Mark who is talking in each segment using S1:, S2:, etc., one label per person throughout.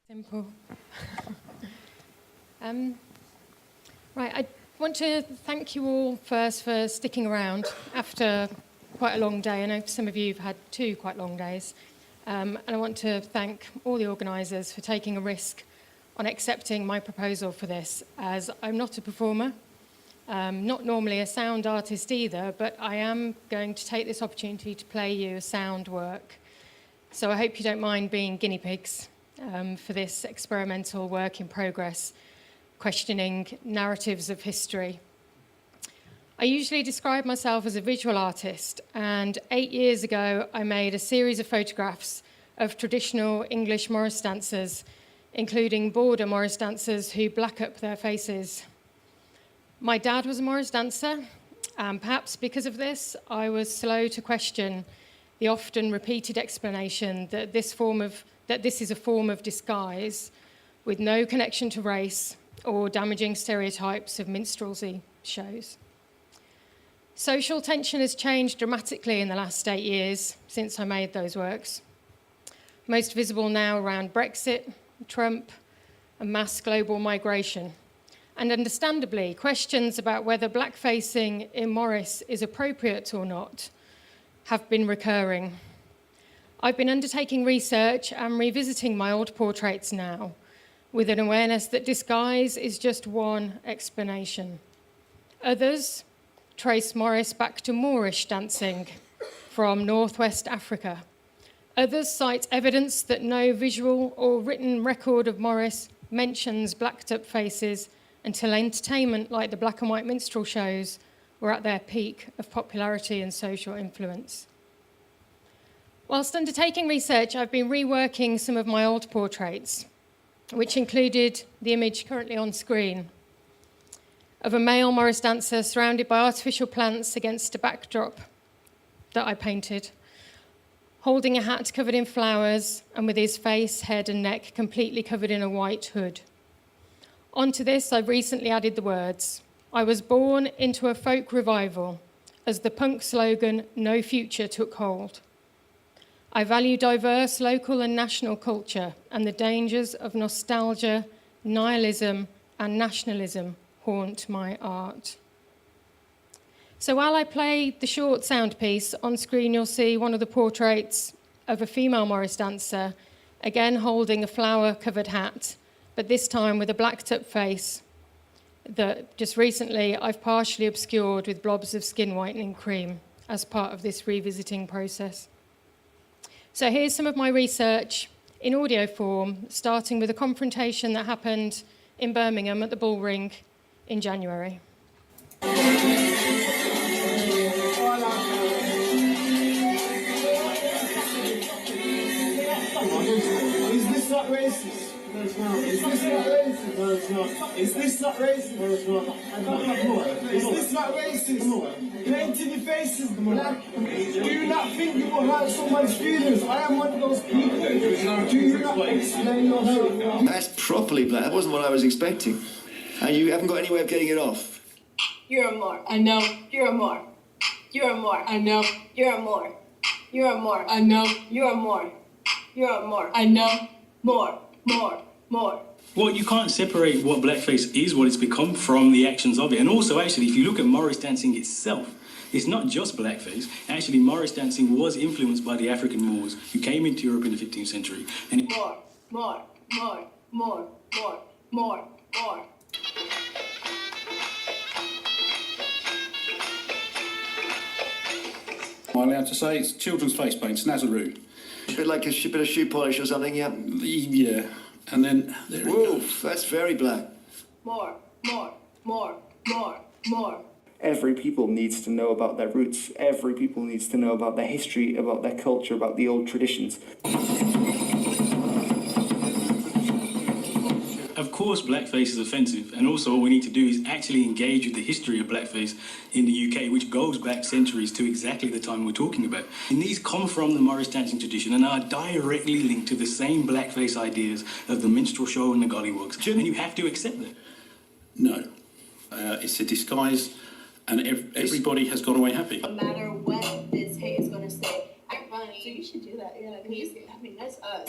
S1: Simple. Right, I want to thank you all first for sticking around after quite a long day. I know some of you have had 2 quite long days. And I want to thank all the organisers for taking a risk on accepting my proposal for this, as I'm not a performer, not normally a sound artist either, but I am going to take this opportunity to play you a sound work. So I hope you don't mind being guinea pigs for this experimental work in progress, questioning narratives of history. I usually describe myself as a visual artist, and 8 years ago I made a series of photographs of traditional English Morris dancers, including border Morris dancers who black up their faces. My dad was a Morris dancer, and perhaps because of this, I was slow to question the often repeated explanation that this is a form of disguise with no connection to race or damaging stereotypes of minstrelsy shows. Social tension has changed dramatically in the last 8 years since I made those works. Most visible now around Brexit, Trump, and mass global migration. And understandably, questions about whether blackfacing in Morris is appropriate or not have been recurring. I've been undertaking research and revisiting my old portraits now, with an awareness that disguise is just one explanation. Others trace Morris back to Moor-ish dancing from northwest Africa. Others cite evidence that no visual or written record of Morris mentions blacked-up faces until entertainment like the black and white minstrel shows were at their peak of popularity and social influence. Whilst undertaking research, I've been reworking some of my old portraits, which included the image currently on screen of a male Morris dancer surrounded by artificial plants against a backdrop that I painted, holding a hat covered in flowers and with his face, head and neck completely covered in a white hood. Onto this, I've recently added the words, "I was born into a folk revival as the punk slogan, 'No Future,' took hold. I value diverse local and national culture, and the dangers of nostalgia, nihilism, and nationalism haunt my art." So while I play the short sound piece, on screen you'll see one of the portraits of a female Morris dancer, again holding a flower-covered hat, but this time with a blacked-up face that just recently I've partially obscured with blobs of skin whitening cream as part of this revisiting process. So here's some of my research in audio form, starting with a confrontation that happened in Birmingham at the Bull Ring in January.
S2: Is this not racist? No, it's not. Is this not racist? No, it's not. Is this not racist? No, it's not. Is this not racist? Painting your faces black. Do you not think you will hurt someone's feelings? I am one of those people. Do you not explain yourself?
S3: That's properly black. That wasn't what I was expecting. And you haven't got any way of getting it off.
S4: You're a Moor. I know. You're a Moor. You're a Moor. I know. You're a Moor. You're a Moor. I know. You're a Moor. You're a Moor. I know. More.
S5: Well, you can't separate what blackface is, what it's become, from the actions of it. And also, actually, if you look at Morris dancing itself, it's not just blackface. Actually, Morris dancing was influenced by the African Moors who came into Europe in the 15th century. And
S4: More.
S6: Am I allowed to say it's children's face paint, Snazaroo?
S3: A bit like a bit of shoe polish or something, yeah.
S6: Yeah, and then there it goes.
S3: Woof, that's very black.
S4: More.
S7: Every people needs to know about their roots. Every people needs to know about their history, about their culture, about the old traditions.
S5: of course, blackface is offensive. And also what we need to do is actually engage with the history of blackface in the UK, which goes back centuries to exactly the time we're talking about. And these come from the Morris dancing tradition and are directly linked to the same blackface ideas of the minstrel show and the gollywogs. And you have to accept that.
S6: No. It's a disguise, and everybody has gone away happy.
S4: No matter what this hate is going to say, I'm funny. So you should do that. Yeah, I mean, that's us.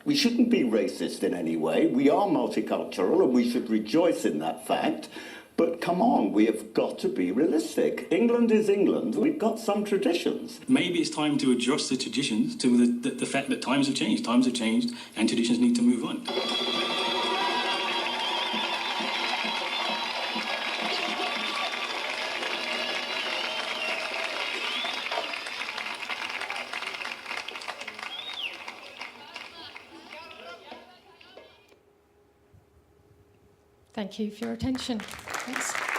S8: We shouldn't be racist in any way. We are multicultural and we should rejoice in that fact. But come on, we have got to be realistic. England is England. We've got some traditions.
S5: Maybe it's time to adjust the traditions to the fact that times have changed. Times have changed and traditions need to move on.
S1: Thank you for your attention. Thanks.